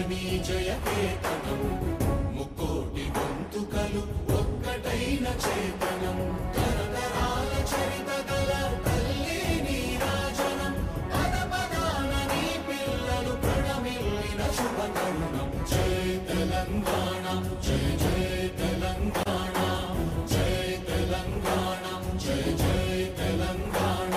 నీ జయకేతనం ముక్కోటి గొంతుకలు ఒక్కటైన చేతనం తరతరాల చరిత గల తల్లి నీ రాజనం పద పదాన నీ పిల్లలు ప్రణమిల్లిన శుభతరుణం జయ తెలంగాణ జయ జయ తెలంగాణ జయ తెలంగాణ జయ జయ తెలంగాణ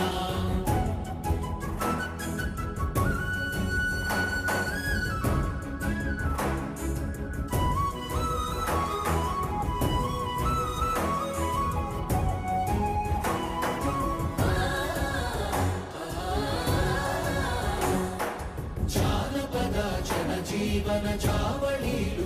జీవన చావళీలు